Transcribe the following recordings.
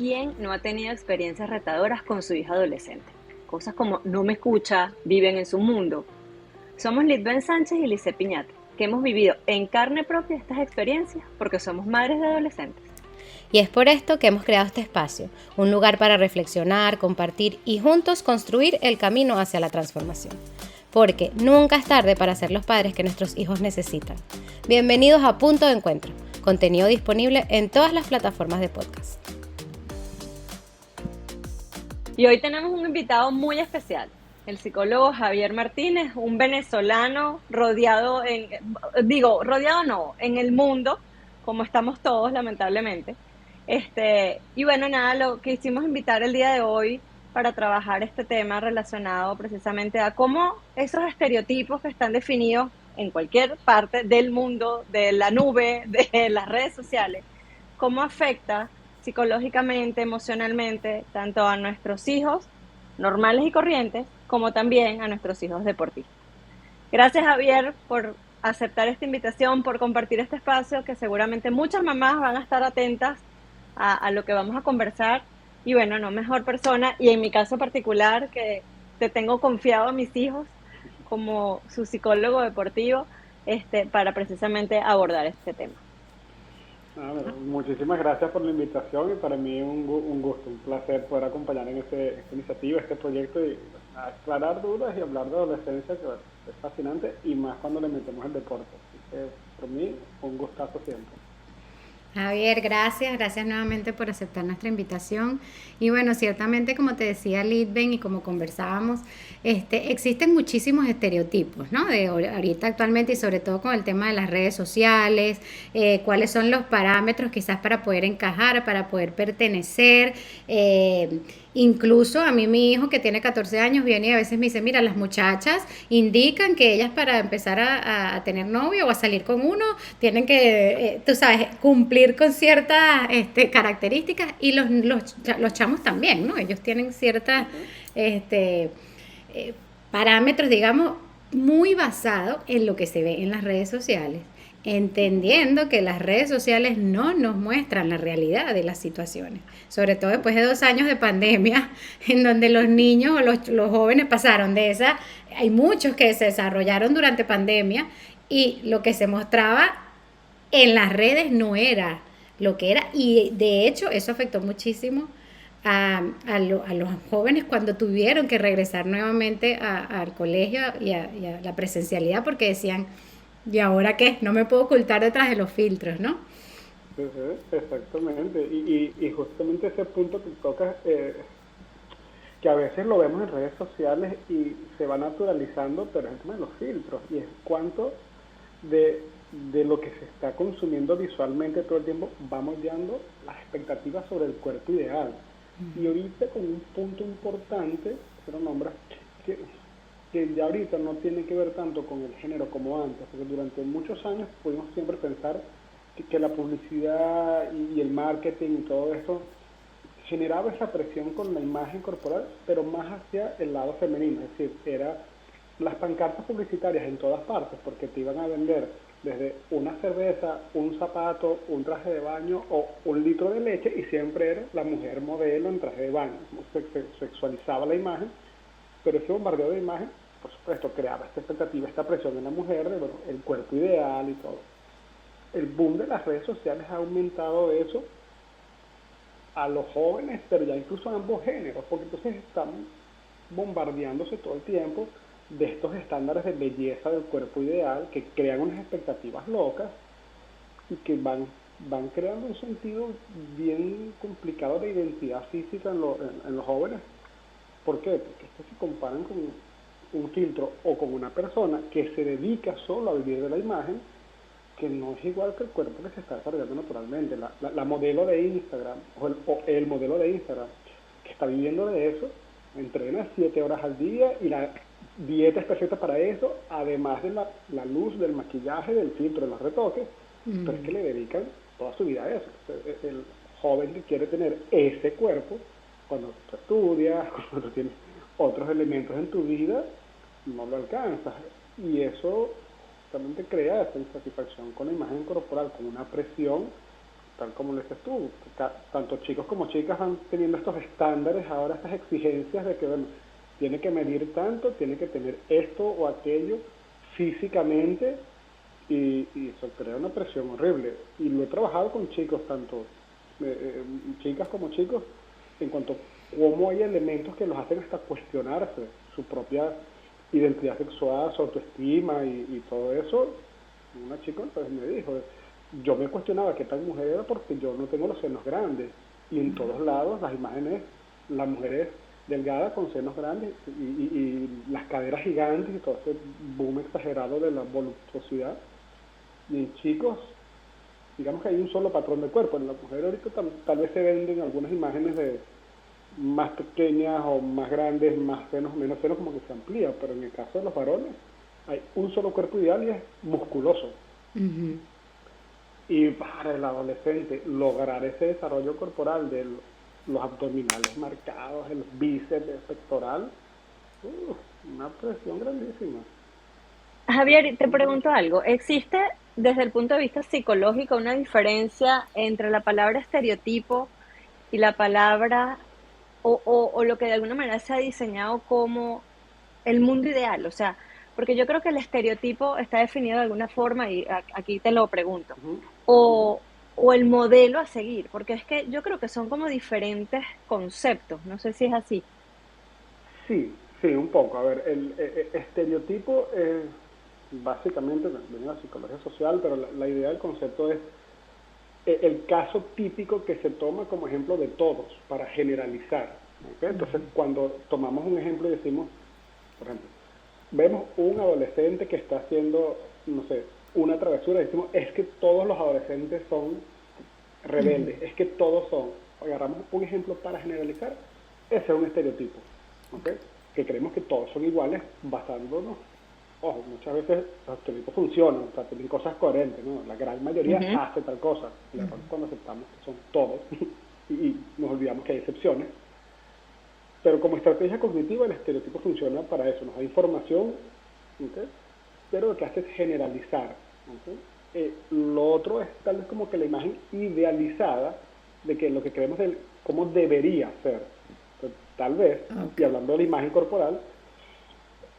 ¿quién no ha tenido experiencias retadoras con su hija adolescente? Cosas como no me escucha, viven en su mundo. Somos Litben Sánchez y Lice Piñate, que hemos vivido en carne propia estas experiencias porque somos madres de adolescentes. Y es por esto que hemos creado este espacio, un lugar para reflexionar, compartir y juntos construir el camino hacia la transformación. Porque nunca es tarde para ser los padres que nuestros hijos necesitan. Bienvenidos a Punto de Encuentro, contenido disponible en todas las plataformas de podcast. Y hoy tenemos un invitado muy especial, el psicólogo Javier Martínez, un venezolano rodeado no, en el mundo, como estamos todos lamentablemente. Y bueno, nada, lo que hicimos invitar el día de hoy para trabajar este tema relacionado precisamente a cómo esos estereotipos que están definidos en cualquier parte del mundo, de la nube, de las redes sociales, cómo afecta psicológicamente, emocionalmente, tanto a nuestros hijos normales y corrientes, como también a nuestros hijos deportistas. Gracias, Javier, por aceptar esta invitación, por compartir este espacio, que seguramente muchas mamás van a estar atentas a lo que vamos a conversar. Y bueno, no mejor persona, y en mi caso particular, que te tengo confiado a mis hijos como su psicólogo deportivo, para precisamente abordar este tema. Bueno, muchísimas gracias por la invitación y para mí un gusto, un placer poder acompañar en esta iniciativa, este proyecto y aclarar dudas y hablar de adolescencia, que bueno, es fascinante y más cuando le metemos el deporte. Así que por mí un gustazo siempre. Javier, gracias nuevamente por aceptar nuestra invitación. Y bueno, ciertamente como te decía Litben y como conversábamos, existen muchísimos estereotipos, ¿no? De ahorita actualmente y sobre todo con el tema de las redes sociales, cuáles son los parámetros quizás para poder encajar, para poder pertenecer. Incluso a mí mi hijo que tiene 14 años viene y a veces me dice, mira, las muchachas indican que ellas para empezar a tener novio o a salir con uno tienen que, tú sabes, cumplir con ciertas características y los chamos también, ¿no? Ellos tienen ciertas parámetros, digamos, muy basados en lo que se ve en las redes sociales, entendiendo que las redes sociales no nos muestran la realidad de las situaciones, sobre todo después de 2 años de pandemia, en donde los niños o los jóvenes pasaron de esa, hay muchos que se desarrollaron durante pandemia y lo que se mostraba en las redes no era lo que era, y de hecho eso afectó muchísimo a los jóvenes cuando tuvieron que regresar nuevamente al colegio y a la presencialidad porque decían, ¿y ahora qué? No me puedo ocultar detrás de los filtros, ¿no? Exactamente, y justamente ese punto que tocas, que a veces lo vemos en redes sociales y se va naturalizando, pero es el tema de los filtros, y es cuánto de, de lo que se está consumiendo visualmente todo el tiempo va moldeando las expectativas sobre el cuerpo ideal. Y ahorita con un punto importante, que lo nombra, que, que ya ahorita no tiene que ver tanto con el género como antes, porque durante muchos años pudimos siempre pensar que la publicidad y el marketing y todo esto generaba esa presión con la imagen corporal, pero más hacia el lado femenino, es decir, era las pancartas publicitarias en todas partes, porque te iban a vender desde una cerveza, un zapato, un traje de baño o un litro de leche, y siempre era la mujer modelo en traje de baño. Se sexualizaba la imagen, pero ese bombardeo de imagen, por supuesto, creaba esta expectativa, esta presión en la mujer de, bueno, el cuerpo ideal y todo. El boom de las redes sociales ha aumentado eso a los jóvenes, pero ya incluso a ambos géneros, porque entonces están bombardeándose todo el tiempo de estos estándares de belleza del cuerpo ideal que crean unas expectativas locas y que van creando un sentido bien complicado de identidad física en los jóvenes. ¿Por qué? Porque estos se comparan con un filtro o con una persona que se dedica solo a vivir de la imagen, que no es igual que el cuerpo que se está desarrollando naturalmente. La modelo de Instagram o el modelo de Instagram que está viviendo de eso, entrena 7 horas al día y la dieta es perfecta para eso, además de la luz, del maquillaje, del filtro, de los retoques, pero es que le dedican toda su vida a eso. El joven que quiere tener ese cuerpo, cuando tú estudias, cuando tú tienes otros elementos en tu vida, no lo alcanzas. Y eso también te crea esa insatisfacción con la imagen corporal, con una presión tal como lo dices tú, tanto chicos como chicas van teniendo estos estándares, ahora estas exigencias de que, bueno, tiene que medir tanto, tiene que tener esto o aquello físicamente, y eso crea una presión horrible. Y lo he trabajado con chicos, tanto chicas como chicos, en cuanto a cómo hay elementos que los hacen hasta cuestionarse su propia identidad sexual, su autoestima y todo eso. Una chica entonces me dijo, yo me cuestionaba qué tal mujer era porque yo no tengo los senos grandes, y en todos lados las imágenes, las mujeres delgadas con senos grandes y las caderas gigantes y todo ese boom exagerado de la voluptuosidad. Y en chicos, digamos que hay un solo patrón de cuerpo. En la mujer ahorita tal vez se venden algunas imágenes de más pequeñas o más grandes, más senos, menos senos, como que se amplía, pero en el caso de los varones hay un solo cuerpo ideal y es musculoso. Ujú. Y para el adolescente lograr ese desarrollo corporal de los abdominales marcados, el bíceps, el pectoral, una presión grandísima. Javier, te pregunto algo. ¿Existe desde el punto de vista psicológico una diferencia entre la palabra estereotipo y la palabra o lo que de alguna manera se ha diseñado como el mundo ideal? O sea, porque yo creo que el estereotipo está definido de alguna forma y aquí te lo pregunto. Ujú, ujú. O el modelo a seguir, porque es que yo creo que son como diferentes conceptos. No sé si es así. Sí, sí, un poco. A ver, el estereotipo es básicamente, viene de la psicología social, pero la idea del concepto es el caso típico que se toma como ejemplo de todos, para generalizar. ¿Ok? Entonces, cuando tomamos un ejemplo y decimos, por ejemplo, vemos un adolescente que está haciendo, no sé, una travesura, y decimos, es que todos los adolescentes son rebeldes, es que todos son, agarramos un ejemplo para generalizar, ese es un estereotipo, ¿ok? Que creemos que todos son iguales basándonos, ojo, muchas veces los estereotipos funcionan, o sea, tienen cosas coherentes, ¿no? La gran mayoría Ujú. hace tal cosa, el error es cuando aceptamos que son todos y nos olvidamos que hay excepciones, pero como estrategia cognitiva el estereotipo funciona para eso, nos da información, ¿ok? Pero lo que hace es generalizar, ¿ok? Lo otro es tal vez como que la imagen idealizada de que lo que creemos de cómo debería ser. Entonces, tal vez, Ok. y hablando de la imagen corporal,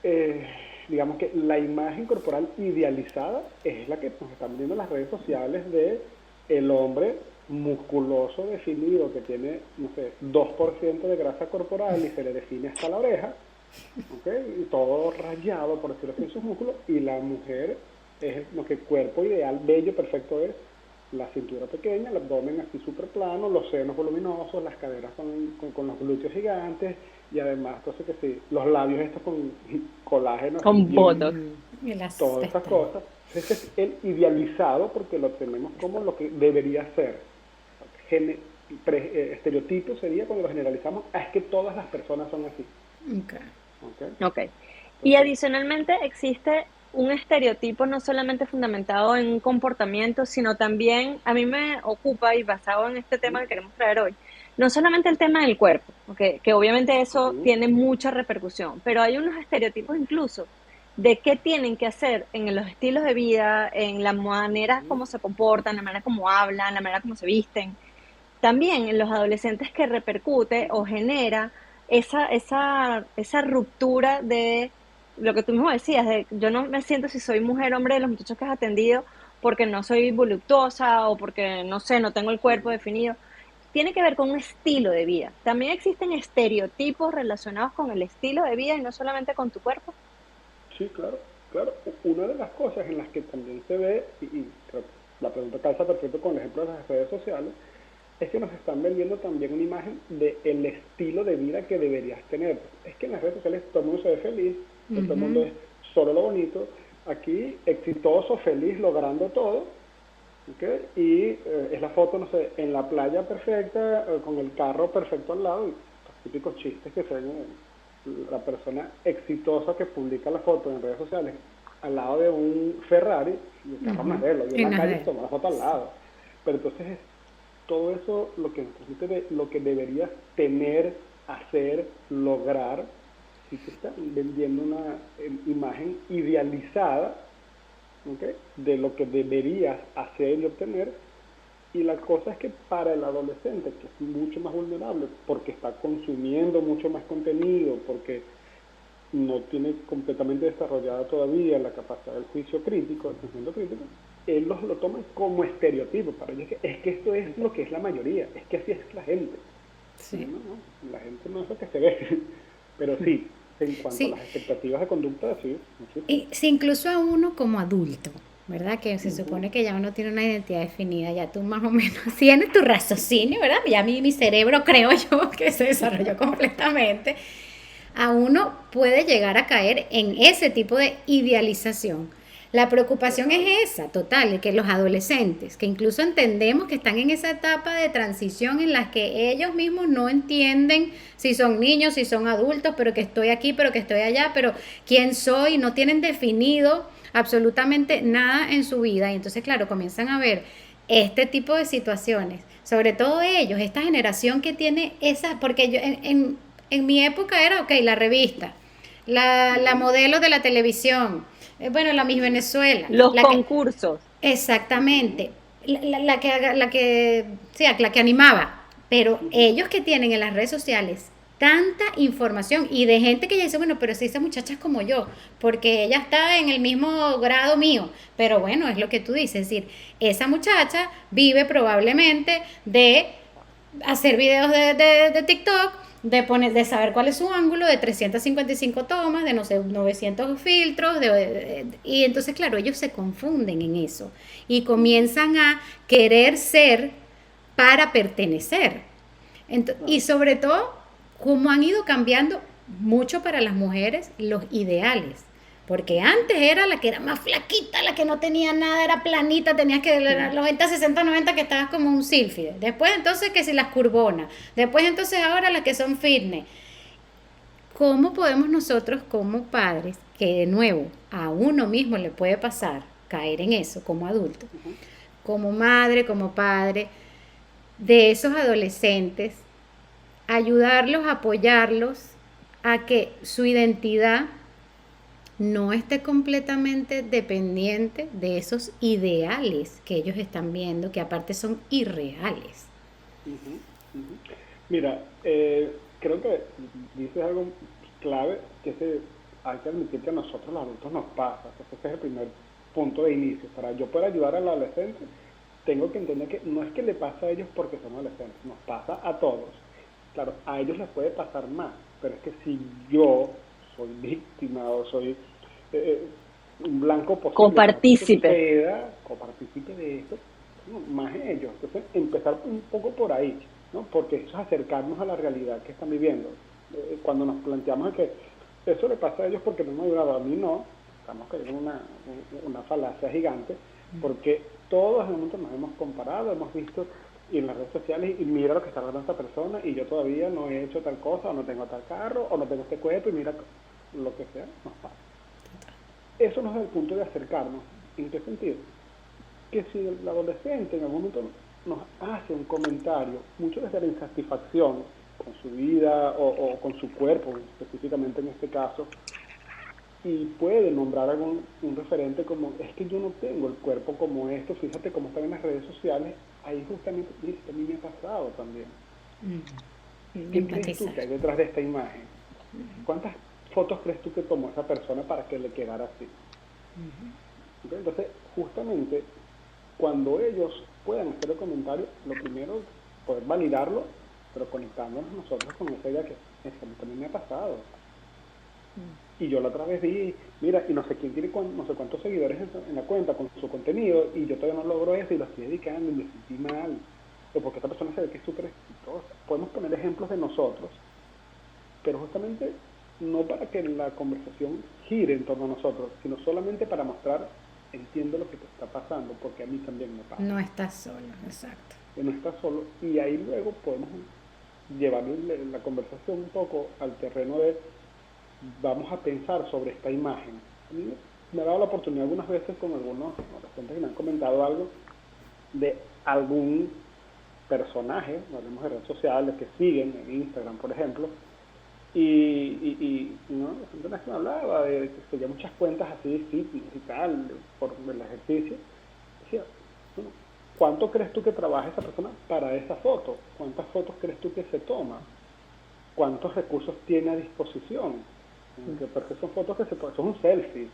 eh, digamos que la imagen corporal idealizada es la que nos están viendo en las redes sociales de el hombre musculoso definido que tiene, no sé, 2% de grasa corporal y se le define hasta la oreja, ¿ok? Y todo rayado, por decirlo así, en sus músculos, y la mujer es lo que cuerpo ideal, bello, perfecto es, la cintura pequeña, el abdomen así súper plano, los senos voluminosos, las caderas con los glúteos gigantes, y además, entonces que sí, los labios estos con colágeno así Con bien, Botox. Ujú. Y las todas esas pestañas. cosas. Ese es el idealizado porque lo tenemos como lo que debería ser. Gene, estereotipo sería cuando lo generalizamos, es que todas las personas son así. Ok. ¿Ok? Ok. Y Entonces, adicionalmente existe un estereotipo no solamente fundamentado en un comportamiento, sino también, a mí me ocupa y basado en este tema uh que queremos traer hoy, no solamente el tema del cuerpo, ¿ok? Que obviamente eso -huh, tiene mucha repercusión, pero hay unos estereotipos incluso de qué tienen que hacer en los estilos de vida, en la manera -huh, como se comportan, la manera como hablan, la manera como se visten, también en los adolescentes que repercute o genera esa ruptura de lo que tú mismo decías, de yo no me siento si soy mujer o hombre de los muchachos que has atendido porque no soy voluptuosa o porque no sé, no tengo el cuerpo -huh. definido. Tiene que ver con un estilo de vida. También existen estereotipos relacionados con el estilo de vida y no solamente con tu cuerpo. Sí, claro, claro. Una de las cosas en las que también se ve, y creo que la pregunta calza perfecto con el ejemplo de las redes sociales, es que nos están vendiendo también una imagen del estilo de vida que deberías tener. Es que en las redes sociales todo el mundo se ve feliz, todo el mundo Ujú. es solo lo bonito, aquí exitoso, feliz, logrando todo, ¿okay? Y es la foto, no sé, en la playa perfecta, con el carro perfecto al lado, y los típicos chistes que se ven en la persona exitosa que publica la foto en redes sociales al lado de un Ferrari, y el carro no es Ujú. de él, lo vio en Y la no es de calle y él. se tomó la foto al Sí. lado. Pero entonces es todo eso lo que nos transmite de lo que deberías tener, hacer, lograr, si te están vendiendo una imagen idealizada, ¿okay? De lo que deberías hacer y obtener, Y la cosa es que para el adolescente, que es mucho más vulnerable, porque está consumiendo mucho más contenido, porque no tiene completamente desarrollada todavía la capacidad del juicio crítico, del pensamiento crítico, él lo toma como estereotipo. Para ellos es que esto es lo que es la mayoría, es que así es la gente. Sí. No, la gente no es lo que se ve, pero sí, en cuanto a Sí, las expectativas de conducta, sí, muchísimo. y si incluso a uno como adulto, ¿verdad? Que se Ujú. supone que ya uno tiene una identidad definida, ya tú más o menos tienes tu raciocinio, ¿verdad? Ya mi cerebro creo yo que se desarrolló completamente. A uno puede llegar a caer en ese tipo de idealización. La preocupación Total. es esa, total, de que los adolescentes, que incluso entendemos que están en esa etapa de transición en la que ellos mismos no entienden si son niños, si son adultos, pero que estoy aquí, pero que estoy allá, pero quién soy, no tienen definido absolutamente nada en su vida. Y entonces, claro, comienzan a ver este tipo de situaciones, sobre todo ellos, esta generación que tiene esa, porque yo en mi época era, ok, la revista, la Ujú, modelo de la televisión, bueno, la Miss ujú, Venezuela, Los la que, concursos. ujú, exactamente, sí, la que animaba, pero ujú. ellos que tienen en las redes sociales tanta información y de gente que ya dice, bueno, pero si esa muchacha es como yo, porque ella está en el mismo grado mío, pero bueno, es lo que tú dices, es decir, esa muchacha vive probablemente de hacer videos de TikTok, de saber cuál es su ángulo, de 355 tomas, de no sé, 900 filtros, y entonces, claro, ellos se confunden en eso y Ujú. comienzan a querer ser para pertenecer. Y Claro. sobre todo, cómo han ido cambiando mucho para las mujeres los ideales. Porque antes era la que era más flaquita, la que no tenía nada, era planita, tenías que Ujú. 90, 60, 90 que estabas como un sílfide. Después entonces que si las curvonas. Después entonces ahora las que son fitness. ¿Cómo podemos nosotros como padres, que de nuevo a uno mismo le puede pasar caer en eso como adulto, Ujú. como madre, como padre, de esos adolescentes, ayudarlos, apoyarlos a que su identidad no esté completamente dependiente de esos ideales que ellos están viendo, que aparte son irreales? Ujú, ujú. Mira, creo que dices algo clave, que hay que admitir que a nosotros los adultos nos pasa. Ese es el primer punto de inicio. Para yo poder ayudar al adolescente, tengo que entender que no es que le pasa a ellos porque son adolescentes, nos pasa a todos. Claro, a ellos les puede pasar más, pero es que si yo soy víctima o soy un blanco posible para que esto Copartícipe. suceda, copartícipe de esto, no, más ellos. Entonces, empezar un poco por ahí, ¿no? Porque eso es acercarnos a la realidad que están viviendo. Cuando nos planteamos que eso le pasa a ellos porque no me ha ayudado, a mí no, estamos cayendo en una falacia gigante, porque todos en el momento nos hemos comparado, hemos visto y en las redes sociales y mira lo que está logrando esta persona y yo todavía no he hecho tal cosa, o no tengo tal carro, o no tengo este cuerpo y mira lo que sea, nos pasa. Eso no es el punto de acercarnos. ¿En qué sentido? Que si el adolescente en algún momento nos hace un comentario, mucho desde la insatisfacción con su vida o con su cuerpo, específicamente en este caso, y puede nombrar algún un referente como, es que yo no tengo el cuerpo como esto, fíjate cómo están en las redes sociales, ahí justamente, dice, a mí me ha pasado también. ¿Qué crees tú Empatizar. que hay detrás de esta imagen? ¿Cuántas fotos crees tú que tomó esa persona para que le quedara así? ¿Ok? Entonces, justamente, cuando ellos puedan hacer el comentario, lo primero es poder validarlo, pero conectándonos nosotros con esa idea que es que a mí también me ha pasado. Y yo la otra vez vi, mira, y no sé quién tiene no sé cuántos seguidores en la cuenta con su contenido, y yo todavía no logro eso y lo estoy dedicando y me sentí mal. O porque esta persona se ve que es súper exitosa. Podemos poner ejemplos de nosotros, pero justamente no para que la conversación gire en torno a nosotros, sino solamente para mostrar, entiendo lo que te está pasando, porque a mí también me pasa. No estás solo, exacto. Que no estás solo, y ahí luego podemos llevar la conversación un poco al terreno de vamos a pensar sobre esta imagen. A mí me ha dado la oportunidad algunas veces con algunos adolescentes que me han comentado algo de algún personaje, hablemos de redes sociales, que siguen en Instagram, por ejemplo, ¿no? La gente me hablaba de que seguía muchas cuentas así, fitness y tal, por el ejercicio. Decía, bueno, ¿cuánto crees tú que trabaja esa persona para esa foto? ¿Cuántas fotos crees tú que se toma? ¿Cuántos recursos tiene a disposición? Porque son fotos que son un selfie.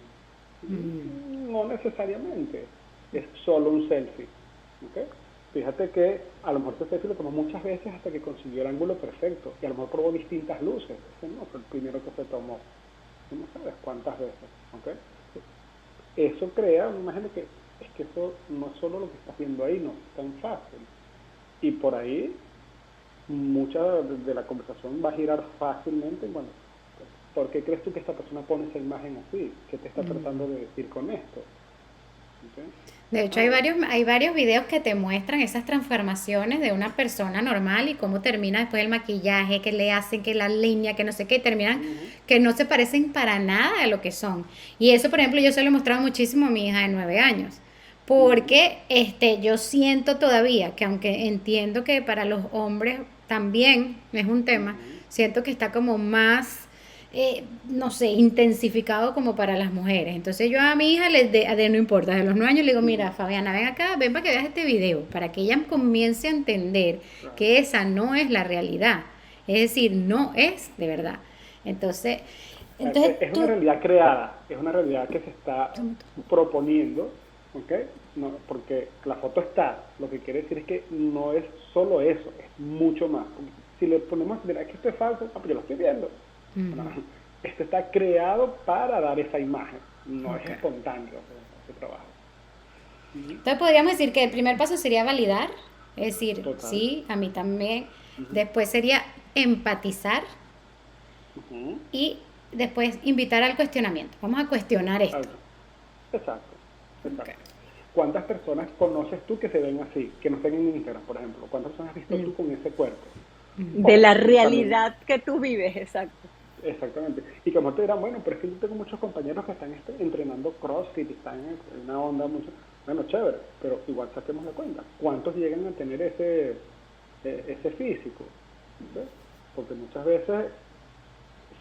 No necesariamente es solo un selfie. ¿Okay? Fíjate que a lo mejor ese selfie lo tomó muchas veces hasta que consiguió el ángulo perfecto y a lo mejor probó distintas luces. Ese no fue el primero que se tomó. Tú no sabes cuántas veces. ¿Okay? Eso crea una imagen de que es que eso no es solo lo que estás viendo ahí, no es tan fácil. Y por ahí mucha de la conversación va a girar fácilmente en, bueno, ¿por qué crees tú que esta persona pone esa imagen así? ¿Qué te está tratando de decir con esto? ¿Okay? De hecho, hay varios videos que te muestran esas transformaciones de una persona normal y cómo termina después el maquillaje, que le hacen, que la línea, que no sé qué, y terminan que no se parecen para nada a lo que son. Y eso, por ejemplo, yo se lo he mostrado muchísimo a mi hija de 9 años. Porque yo siento todavía que aunque entiendo que para los hombres también es un tema, siento que está como más no sé, intensificado como para las mujeres. Entonces yo a mi hija, no importa, de los 9 años le digo, mira, Fabiana, ven acá, ven para que veas este video, para que ella comience a entender que esa no es la realidad. Es decir, no es de verdad. Entonces es una realidad creada, es una realidad que se está proponiendo, ¿ok? No, porque la foto está, lo que quiere decir es que no es solo eso, es mucho más. Si le ponemos, mira, que esto es falso, pues yo lo estoy viendo. No, esto está creado para dar esa imagen, no es espontáneo ese trabajo. Entonces podríamos decir que el primer paso sería validar, es decir, Total. Sí, a mí también. Después sería empatizar y después invitar al cuestionamiento. Vamos a cuestionar esto. Exacto. Okay. ¿Cuántas personas conoces tú que se ven así, que no estén en Instagram, por ejemplo? ¿Cuántas personas has visto tú con ese cuerpo? De la realidad que tú vives, exacto. Exactamente. Y como te dirán, bueno, pero es que yo tengo muchos compañeros que están entrenando CrossFit y están en una onda mucho. Bueno, chévere, pero igual saquemos la cuenta. ¿Cuántos llegan a tener ese físico? ¿Sí? Porque muchas veces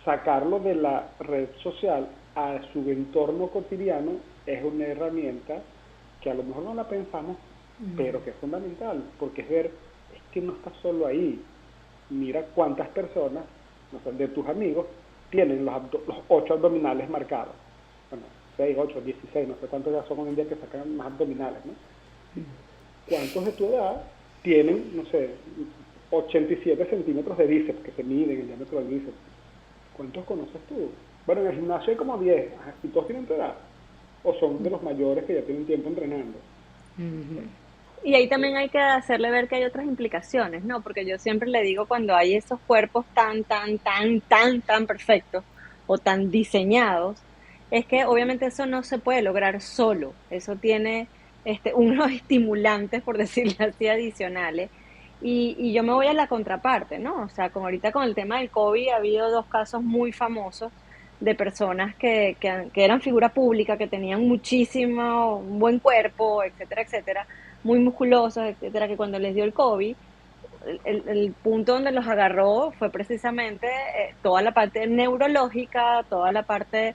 sacarlo de la red social a su entorno cotidiano es una herramienta que a lo mejor no la pensamos, pero que es fundamental, porque es ver, es que no estás solo ahí. Mira cuántas personas, no sé, de tus amigos tienen los 8 abdominales marcados. Bueno, 6, 8, 16, no sé cuántos ya son hoy en día que sacan más abdominales, ¿no? ¿Cuántos de tu edad tienen, no sé, 87 centímetros de bíceps, que se miden el diámetro del bíceps? ¿Cuántos conoces tú? Bueno, en el gimnasio hay como 10, ¿y todos tienen tu edad? ¿O son de los mayores que ya tienen tiempo entrenando? Y ahí también hay que hacerle ver que hay otras implicaciones, ¿no? Porque yo siempre le digo, cuando hay esos cuerpos tan perfectos o tan diseñados, es que obviamente eso no se puede lograr solo. Eso tiene unos estimulantes, por decirlo así, adicionales. Y yo me voy a la contraparte, ¿no? O sea, como ahorita con el tema del COVID ha habido 2 casos muy famosos de personas que eran figura pública, que tenían muchísimo, un buen cuerpo, etcétera, etcétera, muy musculosos, etcétera, que cuando les dio el COVID, el punto donde los agarró fue precisamente toda la parte neurológica, toda la parte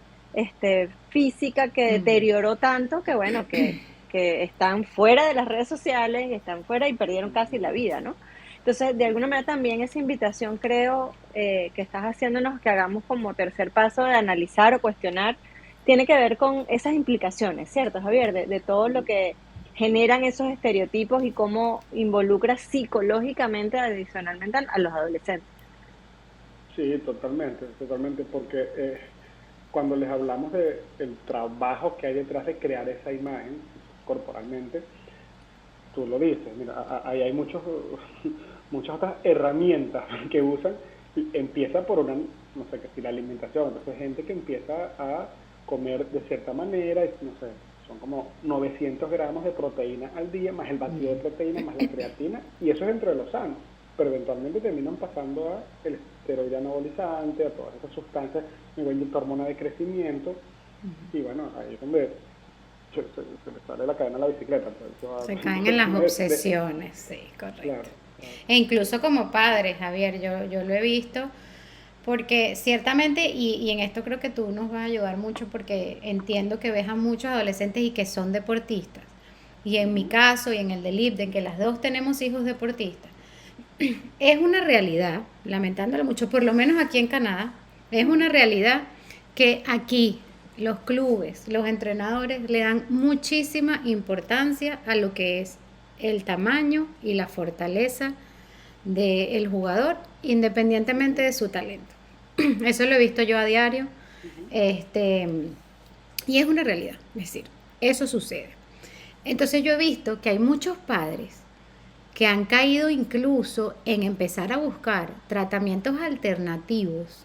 física que deterioró tanto que, bueno, que están fuera de las redes sociales, están fuera y perdieron casi la vida, ¿no? Entonces, de alguna manera también esa invitación creo que estás haciéndonos que hagamos como tercer paso de analizar o cuestionar, tiene que ver con esas implicaciones, ¿cierto, Javier? De todo lo que generan esos estereotipos y cómo involucra psicológicamente, adicionalmente, a los adolescentes. Sí, totalmente, porque cuando les hablamos del trabajo que hay detrás de crear esa imagen corporalmente, tú lo dices, mira, ahí hay muchas otras herramientas que usan, y empieza por una, no sé, que si la alimentación, entonces gente que empieza a comer de cierta manera, no sé, son como 900 gramos de proteína al día, más el batido de proteína, más la creatina, y eso es dentro de los sanos, pero eventualmente terminan pasando a el esteroide anabolizante, a todas esas sustancias, nivel de hormona de crecimiento, y bueno, ahí es donde se le sale la cadena a la bicicleta. Se caen en las obsesiones, sí, correcto. Claro. E incluso como padres, Javier, yo lo he visto, porque ciertamente, y en esto creo que tú nos vas a ayudar mucho, porque entiendo que ves a muchos adolescentes y que son deportistas. y en mi caso y en el de Lipden, que las dos tenemos hijos deportistas, es una realidad, lamentándolo mucho, por lo menos aquí en Canadá, es una realidad que aquí los clubes, los entrenadores le dan muchísima importancia a lo que es el tamaño y la fortaleza del jugador, independientemente de su talento. Eso lo he visto yo a diario, este, y es una realidad, es decir, eso sucede. Entonces yo he visto que hay muchos padres que han caído incluso en empezar a buscar tratamientos alternativos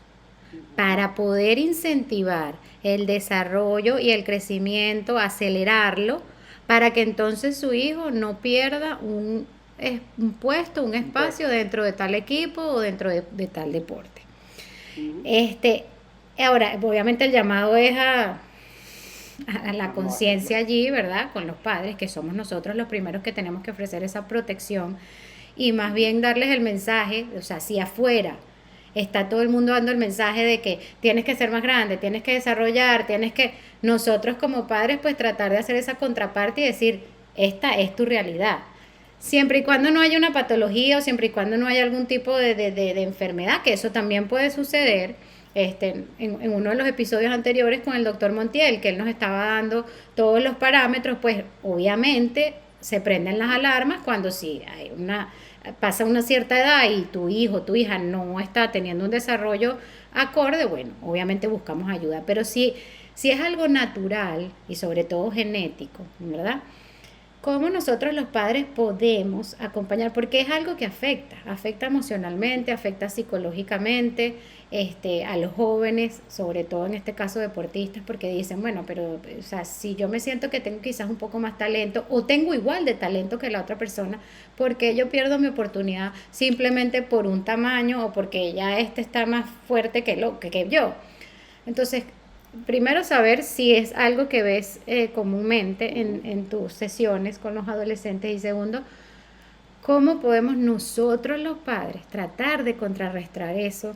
para poder incentivar el desarrollo y el crecimiento, acelerarlo, para que entonces su hijo no pierda un puesto, un espacio dentro de tal equipo o dentro de tal deporte. Ahora, obviamente el llamado es a la conciencia allí, ¿verdad? Con los padres, que somos nosotros los primeros que tenemos que ofrecer esa protección y más bien darles el mensaje, o sea, si afuera está todo el mundo dando el mensaje de que tienes que ser más grande, tienes que desarrollar, nosotros como padres pues tratar de hacer esa contraparte y decir, esta es tu realidad. Siempre y cuando no haya una patología o siempre y cuando no haya algún tipo de enfermedad, que eso también puede suceder. En uno de los episodios anteriores con el doctor Montiel, que él nos estaba dando todos los parámetros, pues obviamente se prenden las alarmas cuando sí hay pasa una cierta edad y tu hijo, tu hija no está teniendo un desarrollo acorde, bueno, obviamente buscamos ayuda, pero si es algo natural y sobre todo genético, ¿verdad? ¿Cómo nosotros los padres podemos acompañar? Porque es algo que afecta emocionalmente, afecta psicológicamente, a los jóvenes, sobre todo en este caso deportistas, porque dicen, bueno, pero o sea, si yo me siento que tengo quizás un poco más talento o tengo igual de talento que la otra persona, ¿por qué yo pierdo mi oportunidad simplemente por un tamaño o porque ya está más fuerte que yo? Entonces, primero saber si es algo que ves comúnmente en tus sesiones con los adolescentes y segundo, cómo podemos nosotros los padres tratar de contrarrestar eso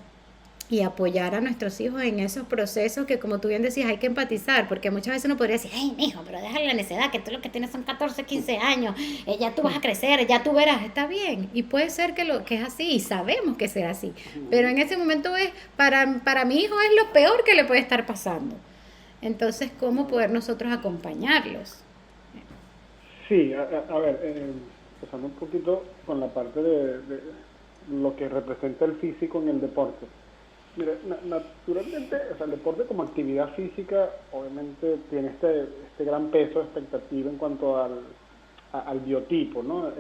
y apoyar a nuestros hijos en esos procesos que, como tú bien decías, hay que empatizar, porque muchas veces uno podría decir, hey, mijo, pero déjale la necedad, que tú lo que tienes son 14, 15 años, ya tú vas a crecer, ya tú verás, está bien, y puede ser que es así, y sabemos que será así, pero en ese momento para mi hijo es lo peor que le puede estar pasando. Entonces, ¿cómo poder nosotros acompañarlos? Sí, a ver, empezando un poquito con la parte de lo que representa el físico en el deporte. Mira, naturalmente, o sea, el deporte como actividad física obviamente tiene este gran peso de expectativa en cuanto al biotipo, ¿no?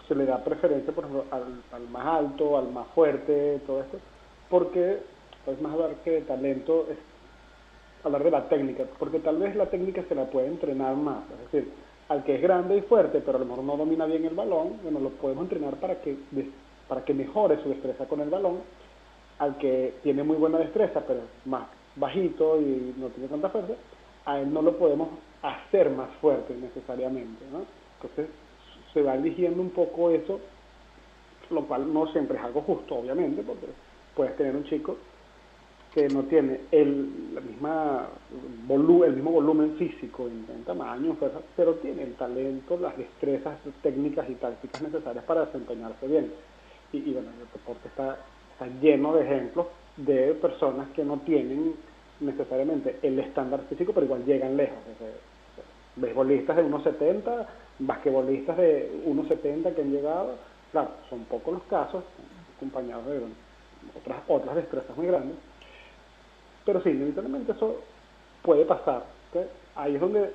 Se le da preferencia, por ejemplo, al más alto, al más fuerte, todo esto, porque es más hablar que de talento, es hablar de la técnica, porque tal vez la técnica se la puede entrenar más, es decir, al que es grande y fuerte, pero a lo mejor no domina bien el balón, bueno, lo podemos entrenar para que mejore su destreza con el balón. Al que tiene muy buena destreza, pero es más bajito y no tiene tanta fuerza, a él no lo podemos hacer más fuerte necesariamente, ¿no? Entonces se va eligiendo un poco eso, lo cual no siempre es algo justo, obviamente, porque puedes tener un chico que no tiene el mismo volumen físico en tamaño, fuerza, pero tiene el talento, las destrezas técnicas y tácticas necesarias para desempeñarse bien. Y bueno, el deporte está lleno de ejemplos de personas que no tienen necesariamente el estándar físico, pero igual llegan lejos. Beisbolistas de 1.70, basquetbolistas de 1.70 que han llegado, claro, son pocos los casos, acompañados de otras destrezas muy grandes, pero sí, inevitablemente eso puede pasar. ¿Okay? Ahí es donde,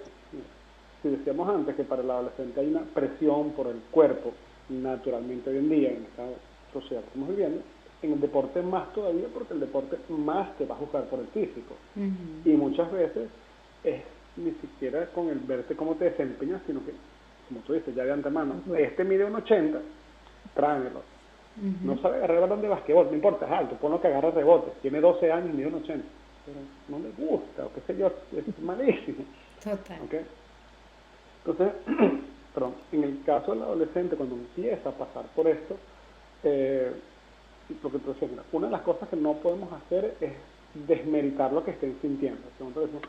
si decíamos antes que para el adolescente hay una presión por el cuerpo, naturalmente hoy en día, en esta sociedad que estamos viviendo, en el deporte más todavía, porque el deporte más te va a juzgar por el físico. Y muchas veces es ni siquiera con el verte cómo te desempeñas, sino que, como tú dices, ya de antemano, mide 1.80, tráemelo. No sabe agarrar balón de basquetbol, no importa, es alto, ponlo que agarre rebotes, tiene 12 años y mide 1.80, pero no le gusta, o qué sé yo, es malísimo. Total. ¿Okay? Entonces, perdón, en el caso del adolescente, cuando empieza a pasar por esto, lo que tú decías, mira, una de las cosas que no podemos hacer es desmeritar lo que estén sintiendo. Nosotros decimos,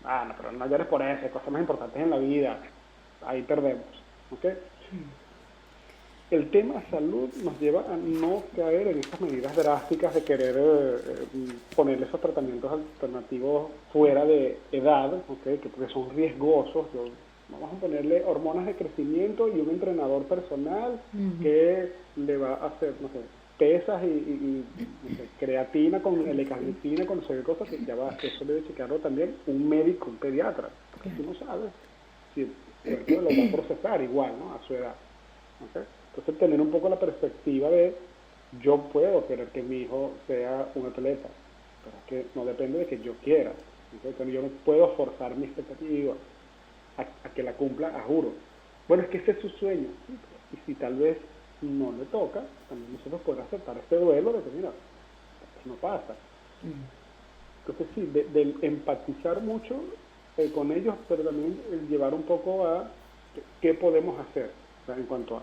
no, pero no llores por eso, hay cosas más importantes en la vida. ahí perdemos, ¿ok? El tema salud nos lleva a no caer en estas medidas drásticas de querer ponerle esos tratamientos alternativos fuera de edad, ¿okay? Porque son riesgosos. Vamos a ponerle hormonas de crecimiento y un entrenador personal que le va a hacer, no sé, pesas y no sé, creatina con L-carnitina, con no sé qué cosa, que ya va, eso debe checarlo también un médico, un pediatra, porque tú no sabes si el cuerpo lo va a procesar igual, ¿no? A su edad. ¿Okay? Entonces tener un poco la perspectiva de yo puedo querer que mi hijo sea un atleta, pero es que no depende de que yo quiera. Entonces yo no puedo forzar mi expectativa a que la cumpla a juro. Bueno, es que ese es su sueño. Y si tal vez no le toca, también nosotros podemos aceptar este duelo de que mira, no pasa. Entonces sí, del empatizar mucho con ellos, pero también el llevar un poco a qué podemos hacer, o sea, en cuanto a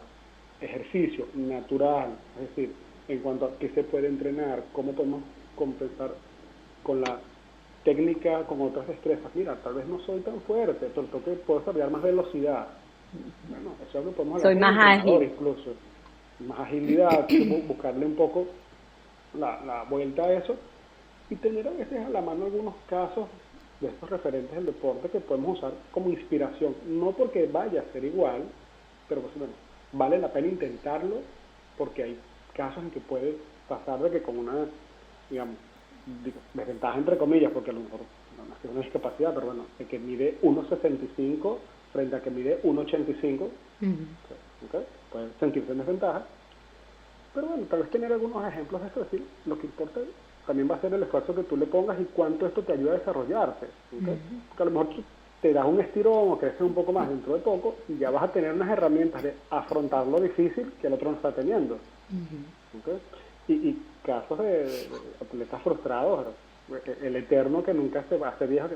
ejercicio natural, es decir, en cuanto a qué se puede entrenar, cómo podemos compensar con la técnica, con otras destrezas. Mira, tal vez no soy tan fuerte, pero puedo desarrollar más velocidad. Bueno, eso es lo que podemos hablar Soy con el más entrenador ágil. incluso. Más agilidad, buscarle un poco la vuelta a eso y tener a veces a la mano algunos casos de estos referentes del deporte que podemos usar como inspiración, no porque vaya a ser igual, pero pues bueno, vale la pena intentarlo porque hay casos en que puede pasar de que con una, digamos, desventaja entre comillas, porque a lo mejor no es que una discapacidad, pero bueno, el que mide 1,65 frente a que mide 1,85, ¿okay? Puede sentirse en desventaja, pero bueno, tal vez tener algunos ejemplos de esto, es decir, lo que importa también va a ser el esfuerzo que tú le pongas y cuánto esto te ayuda a desarrollarte, ¿okay? Porque a lo mejor te das un estirón o creces un poco más dentro de poco y ya vas a tener unas herramientas de afrontar lo difícil que el otro no está teniendo. ¿Okay? Y casos de atletas frustrados, el eterno que nunca se va a hacer viejo,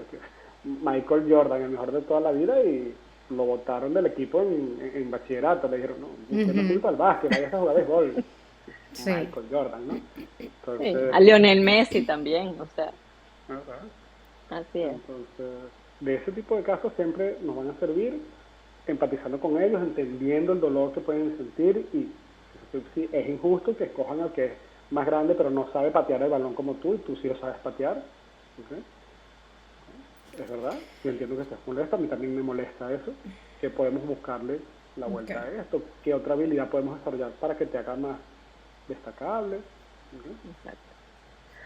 Michael Jordan, el mejor de toda la vida, y lo botaron del equipo en bachillerato, le dijeron, no, usted no sirve para el básquet, vaya a jugar béisbol. Sí. Michael Jordan, ¿no? Sí, Entonces, a Lionel Messi también, o sea, ¿verdad? así es. Entonces, de ese tipo de casos siempre nos van a servir empatizando con ellos, entendiendo el dolor que pueden sentir y si es injusto que escojan al que es más grande pero no sabe patear el balón como tú y tú sí lo sabes patear. ¿Okay? Es verdad, yo entiendo que estés molesta, a mí también me molesta eso, que podemos buscarle la vuelta a esto, qué otra habilidad podemos desarrollar para que te haga más destacable. ¿Okay? Exacto.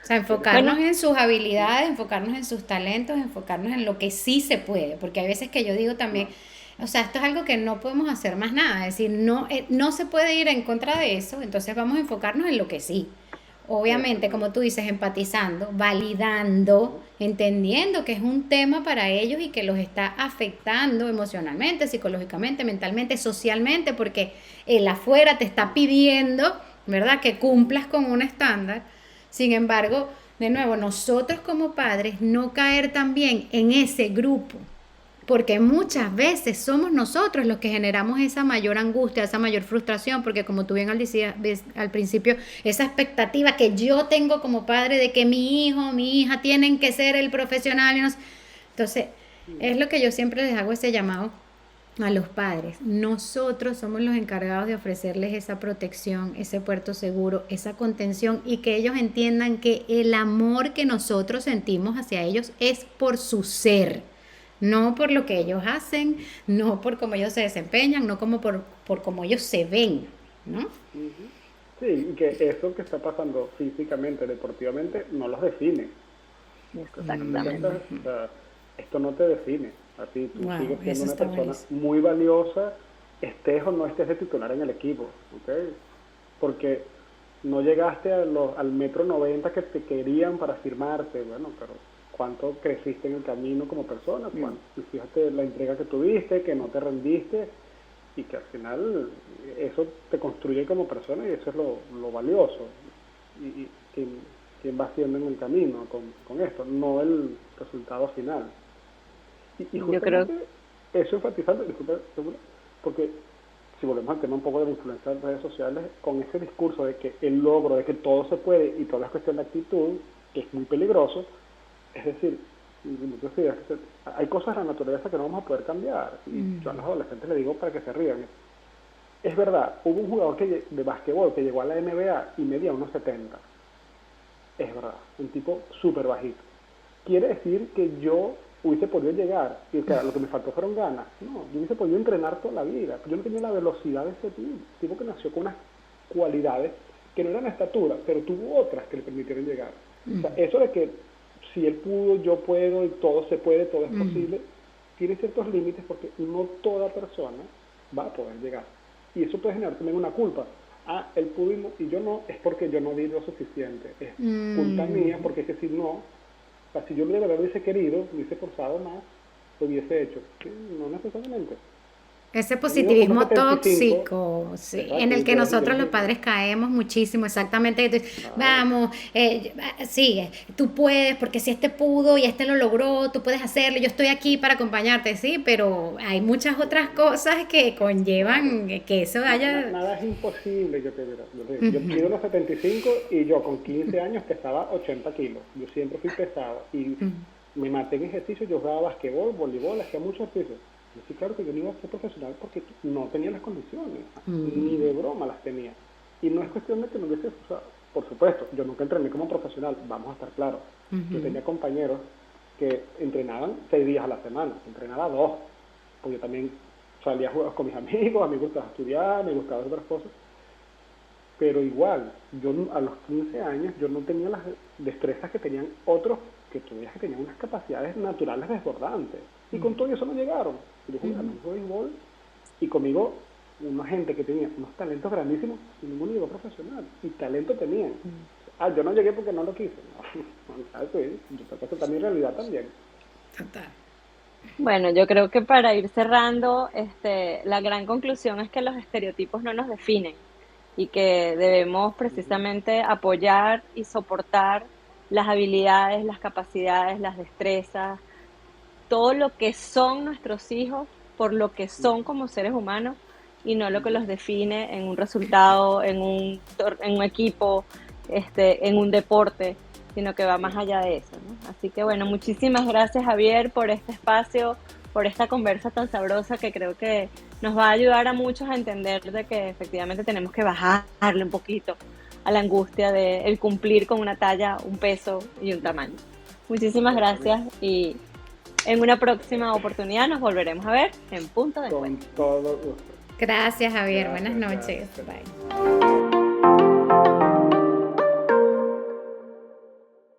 O sea, enfocarnos Bueno, en sus habilidades, enfocarnos en sus talentos, enfocarnos en lo que sí se puede, porque hay veces que yo digo también, No. o sea, esto es algo que no podemos hacer más nada, es decir, no se puede ir en contra de eso, entonces vamos a enfocarnos en lo que sí. Obviamente, como tú dices, empatizando, validando, entendiendo que es un tema para ellos y que los está afectando emocionalmente, psicológicamente, mentalmente, socialmente, porque el afuera te está pidiendo, ¿verdad?, que cumplas con un estándar. Sin embargo, de nuevo, nosotros como padres no caer también en ese grupo, porque muchas veces somos nosotros los que generamos esa mayor angustia, esa mayor frustración, porque como tú bien decías al principio, esa expectativa que yo tengo como padre de que mi hijo, mi hija tienen que ser el profesional. Y no sé. Entonces, es lo que yo siempre les hago ese llamado a los padres. Nosotros somos los encargados de ofrecerles esa protección, ese puerto seguro, esa contención y que ellos entiendan que el amor que nosotros sentimos hacia ellos es por su ser, no por lo que ellos hacen, no por cómo ellos se desempeñan, no como por cómo ellos se ven, ¿no? Uh-huh. Sí, y que eso que está pasando físicamente, deportivamente, no los define. Porque al fin de exactamente. cuentas, o sea, esto no te define. Así tú Wow, sigues siendo eso una está persona buenísimo. muy valiosa, estés o no estés de titular en el equipo, ¿ok? Porque no llegaste al metro 90 que te querían para firmarte, bueno, pero cuánto creciste en el camino como persona, y fíjate la entrega que tuviste, que no te rendiste, y que al final eso te construye como persona y eso es lo valioso. Y quién va haciendo en el camino con esto, no el resultado final. Y Yo creo, justamente eso enfatizando, disculpa, porque si volvemos al tema un poco de la influencia de redes sociales, con ese discurso de que el logro, de que todo se puede y toda es cuestión de actitud, que es muy peligroso, es decir, Y muchos días, hay cosas de la naturaleza que no vamos a poder cambiar. Y yo a los adolescentes les digo para que se rían. Es verdad, hubo un jugador de básquetbol que llegó a la NBA y medía unos 70. Es verdad, un tipo súper bajito. Quiere decir que yo hubiese podido llegar, y claro, lo que me faltó fueron ganas. No, yo hubiese podido entrenar toda la vida. Yo no tenía la velocidad de ese tipo que nació con unas cualidades que no eran la estatura, pero tuvo otras que le permitieron llegar. O sea, eso de que si él pudo, yo puedo, y todo se puede, todo es posible, tiene ciertos límites porque no toda persona va a poder llegar. Y eso puede generar también una culpa. Ah, él pudo y yo no, es porque yo no di lo suficiente. Es culpa mía, porque es que si no, o sea, si yo de verdad hubiese querido, hubiese forzado más, lo hubiese hecho. Sí, no necesariamente. Ese Yo mido positivismo 1,75. tóxico, sí, en Exacto, el que nosotros los yo, padres caemos muchísimo, exactamente. claro. Vamos, sí, tú puedes, porque si este pudo y este lo logró, tú puedes hacerlo, yo estoy aquí para acompañarte, sí, pero hay muchas otras cosas que Claro. conllevan que eso haya... Nada es imposible, yo mido los 75 y yo con 15 años pesaba 80 kilos. Yo siempre fui pesado y me maté en ejercicio. Yo jugaba basquetbol, voleibol, hacía mucho ejercicio. Yo sí, claro que yo no iba a ser profesional porque no tenía las condiciones, ni de broma las tenía. Y no es cuestión de que no hubiese, o sea, por supuesto, yo nunca entrené como profesional, vamos a estar claros. Yo tenía compañeros que entrenaban 6 días a la semana, entrenaba 2, porque yo también salía a jugar con mis amigos, a mí me gustaba estudiar, me gustaba hacer otras cosas, pero igual, yo a los 15 años yo no tenía las destrezas que tenían otros que todavía que tenían unas capacidades naturales desbordantes, y con todo eso no llegaron. Yo jugaba mucho béisbol y conmigo una gente que tenía unos talentos grandísimos y ninguno llegó profesional, y talento tenían. Ah, yo no llegué porque no lo quise. No, sí, yo creo que eso también es realidad también. Total. Bueno, yo creo que para ir cerrando, la gran conclusión es que los estereotipos no nos definen y que debemos precisamente apoyar y soportar las habilidades, las capacidades, las destrezas, todo lo que son nuestros hijos por lo que son como seres humanos y no lo que los define en un resultado, en un equipo, en un deporte, sino que va más allá de eso, ¿no? Así que bueno, muchísimas gracias Javier por este espacio, por esta conversa tan sabrosa que creo que nos va a ayudar a muchos a entender de que efectivamente tenemos que bajarle un poquito a la angustia de el cumplir con una talla, un peso y un tamaño. Muchísimas gracias y en una próxima oportunidad nos volveremos a ver en Punto de Con Encuentro. todo gusto. Gracias, Javier. Buenas Gracias, noches. gracias. Bye.